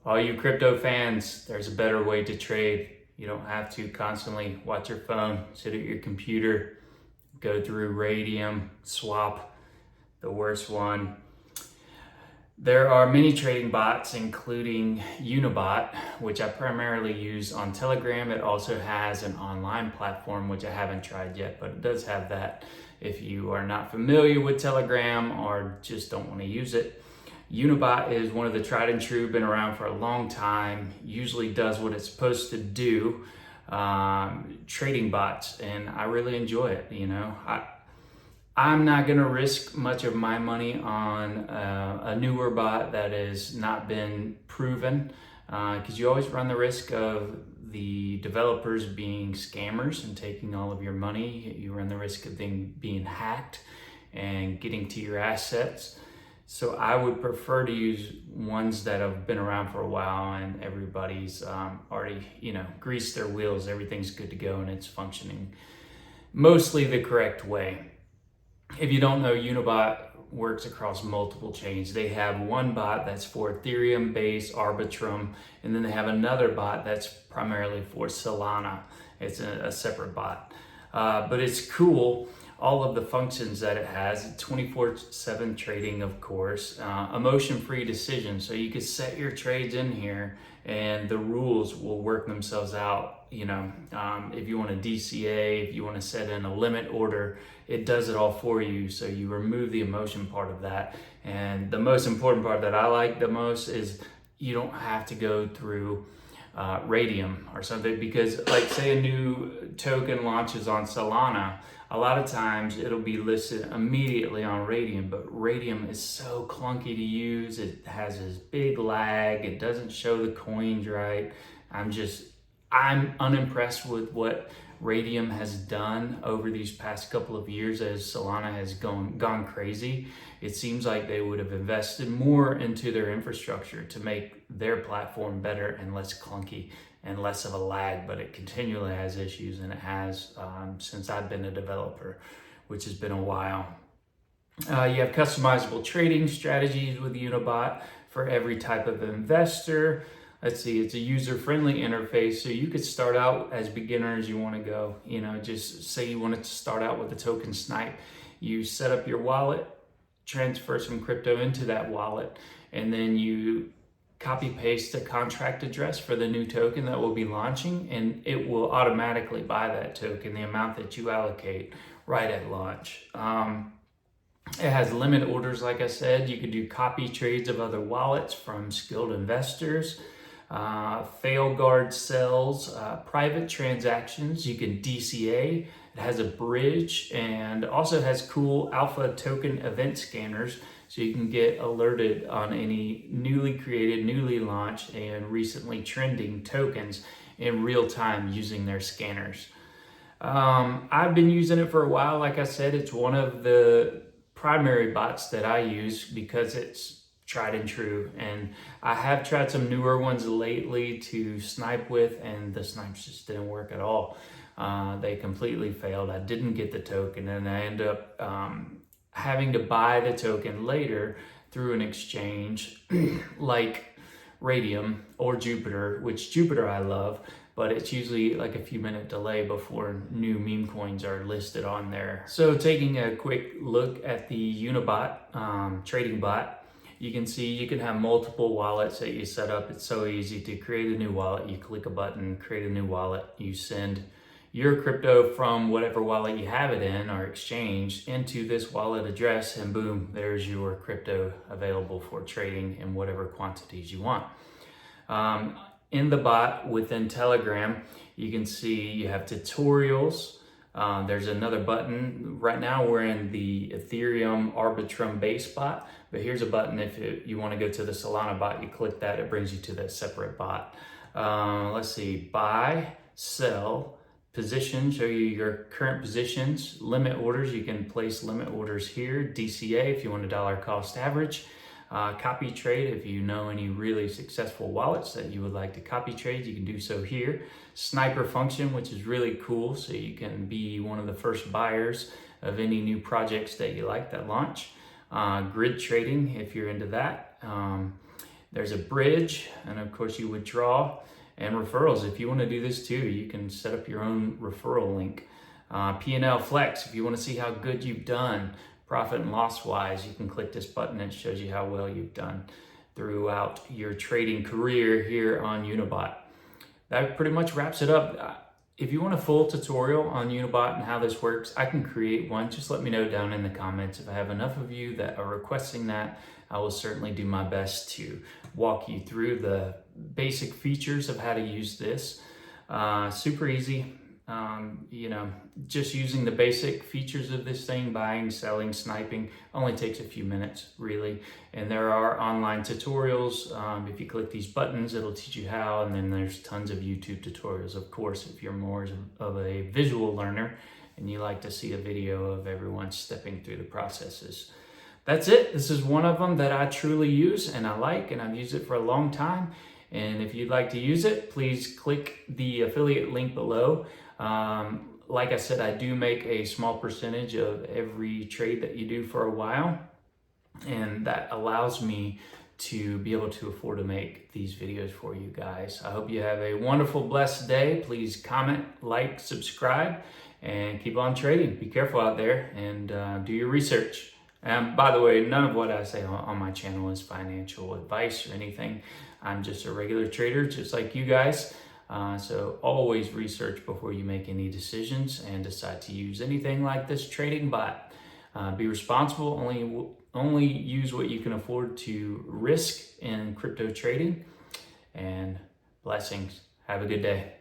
All you crypto fans, there's a better way to trade. You don't have to constantly watch your phone, sit at your computer, go through Radium, Swap, the worst one. There are many trading bots, including Unibot, which I primarily use on Telegram. It also has an online platform, which I haven't tried yet, but it does have that. If you are not familiar with Telegram or just don't want to use it, Unibot is one of the tried and true, been around for a long time, usually does what it's supposed to do, trading bots, and I really enjoy it. I'm not going to risk much of my money on a newer bot that has not been proven, because you always run the risk of the developers being scammers and taking all of your money. You run the risk of them being hacked and getting to your assets. So I would prefer to use ones that have been around for a while and everybody's already, greased their wheels. Everything's good to go and it's functioning mostly the correct way. If you don't know, Unibot works across multiple chains. They have one bot that's for Ethereum, Base, Arbitrum, and then they have another bot that's primarily for Solana. It's a separate bot. But it's cool, all of the functions that it has, 24/7 trading, of course, emotion-free decisions. So you could set your trades in here and the rules will work themselves out. If you want a DCA, if you want to set in a limit order, it does it all for you. So you remove the emotion part of that. And the most important part that I like the most is you don't have to go through Radium or something, because like say a new token launches on Solana, a lot of times it'll be listed immediately on Radium, but Radium is so clunky to use. It has this big lag. It doesn't show the coins right. I'm unimpressed with what Radium has done over these past couple of years as Solana has gone crazy. It seems like they would have invested more into their infrastructure to make their platform better and less clunky and less of a lag, but it continually has issues, and it has since I've been a developer, which has been a while. You have customizable trading strategies with Unibot for every type of investor. Let's see, it's a user-friendly interface, so you could start out as beginner as you want to go. Just say you wanted to start out with a token snipe. You set up your wallet, transfer some crypto into that wallet, and then you copy paste a contract address for the new token that will be launching, and it will automatically buy that token, the amount that you allocate, right at launch. It has limit orders, like I said. You could do copy trades of other wallets from skilled investors, fail guard sells, private transactions. You can DCA. It has a bridge, and also has cool alpha token event scanners, so you can get alerted on any newly created, newly launched, and recently trending tokens in real time using their scanners. I've been using it for a while. Like I said, it's one of the primary bots that I use because it's tried and true. And I have tried some newer ones lately to snipe with, and the snipes just didn't work at all. They completely failed. I didn't get the token, and I ended up having to buy the token later through an exchange like Radium or Jupiter, which Jupiter I love, but it's usually like a few minute delay before new meme coins are listed on there. So taking a quick look at the Unibot trading bot, you can see you can have multiple wallets that you set up. It's so easy to create a new wallet. You click a button, create a new wallet, you send your crypto from whatever wallet you have it in or exchange into this wallet address, and boom, there's your crypto available for trading in whatever quantities you want. In the bot within Telegram, you can see you have tutorials. There's another button. Right now we're in the Ethereum Arbitrum base bot, but here's a button if you want to go to the Solana bot. You click that, it brings you to that separate bot. Let's see, buy, sell, position, show you your current positions, limit orders. You can place limit orders here. DCA if you want a dollar cost average. Copy trade, if you know any really successful wallets that you would like to copy trade, you can do so here. Sniper function, which is really cool, so you can be one of the first buyers of any new projects that you like that launch. Grid trading, if you're into that. There's a bridge, and of course you withdraw, and referrals. If you want to do this too, you can set up your own referral link. P&L Flex, if you want to see how good you've done, profit and loss wise, you can click this button and it shows you how well you've done throughout your trading career here on Unibot. That pretty much wraps it up. If you want a full tutorial on Unibot and how this works, I can create one. Just let me know down in the comments. If I have enough of you that are requesting that, I will certainly do my best to walk you through the basic features of how to use this. Super easy. Just using the basic features of this thing, buying, selling, sniping, only takes a few minutes, really. And there are online tutorials. If you click these buttons, it'll teach you how, and then there's tons of YouTube tutorials. Of course, if you're more of a visual learner and you like to see a video of everyone stepping through the processes. That's it. This is one of them that I truly use and I like, and I've used it for a long time. And if you'd like to use it, please click the affiliate link below. Like I said, I do make a small percentage of every trade that you do for a while, and that allows me to be able to afford to make these videos for you guys. I hope you have a wonderful, blessed day. Please comment, like, subscribe, and keep on trading. Be careful out there and do your research. And by the way, none of what I say on my channel is financial advice or anything. I'm just a regular trader, just like you guys. So always research before you make any decisions and decide to use anything like this trading bot. Be responsible, only use what you can afford to risk in crypto trading, and blessings. Have a good day.